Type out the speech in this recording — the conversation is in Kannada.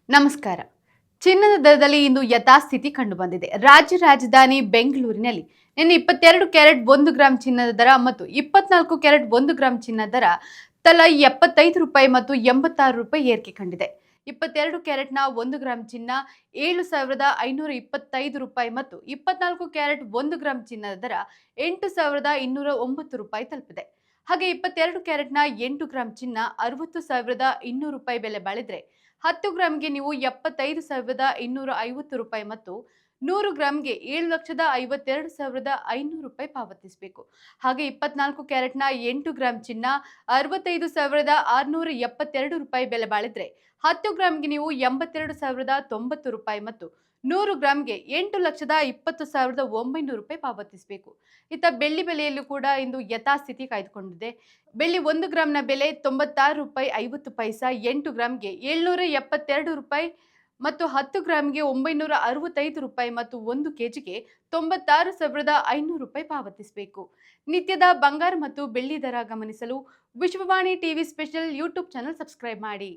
ನಮಸ್ಕಾರ. ಚಿನ್ನದ ದರದಲ್ಲಿ ಇಂದು ಯಥಾಸ್ಥಿತಿ ಕಂಡುಬಂದಿದೆ. ರಾಜ್ಯ ರಾಜಧಾನಿ ಬೆಂಗಳೂರಿನಲ್ಲಿ ನಿನ್ನೆ 22 ಕ್ಯಾರೆಟ್ 1 ಗ್ರಾಂ ಚಿನ್ನದ ದರ ಮತ್ತು 24 ಕ್ಯಾರೆಟ್ 1 ಗ್ರಾಂ ಚಿನ್ನದ ದರ ತಲಾ ₹75 ಮತ್ತು ₹86 ಏರಿಕೆ ಕಂಡಿದೆ. 22 ಕ್ಯಾರೆಟ್ನ 1 ಗ್ರಾಂ ಚಿನ್ನ ₹7,525 ಮತ್ತು 24 ಕ್ಯಾರೆಟ್ 1 ಗ್ರಾಂ ಚಿನ್ನದ ದರ ₹8,209 ತಲುಪಿದೆ. ಹಾಗೆ 22 ಕ್ಯಾರೆಟ್ನ 8 ಗ್ರಾಂ ಚಿನ್ನ ₹60,200 ಬೆಲೆ ಬಾಳಿದ್ರೆ 10 ಗ್ರಾಂಗೆ ನೀವು ₹75,250 ಮತ್ತು 100 ಗ್ರಾಂಗೆ ₹7,52,500 ಪಾವತಿಸಬೇಕು. ಹಾಗೆ 24 ಕ್ಯಾರೆಟ್ನ 8 ಗ್ರಾಂ ಚಿನ್ನ ₹65,672 ಬೆಲೆ ಬಾಳಿದ್ರೆ 10 ಗ್ರಾಂಗೆ ನೀವು ₹82,090 ಮತ್ತು 100 ಗ್ರಾಂಗೆ ₹8,20,900 ಪಾವತಿಸಬೇಕು. ಇತ್ತ ಬೆಳ್ಳಿ ಬೆಲೆಯಲ್ಲೂ ಕೂಡ ಇಂದು ಯಥಾಸ್ಥಿತಿ ಕಾಯ್ದುಕೊಂಡಿದೆ. ಬೆಳ್ಳಿ 1 ಗ್ರಾಂನ ಬೆಲೆ ₹96.50, 8 ಗ್ರಾಂಗೆ ₹772 ಮತ್ತು 10 ಗ್ರಾಂಗೆ ₹965 ಮತ್ತು 1 ಕೆಜಿಗೆ ₹96,500 ಪಾವತಿಸಬೇಕು. ನಿತ್ಯದ ಬಂಗಾರ ಮತ್ತು ಬೆಳ್ಳಿ ದರ ಗಮನಿಸಲು Vishwavani TV special YouTube channel subscribe ಮಾಡಿ.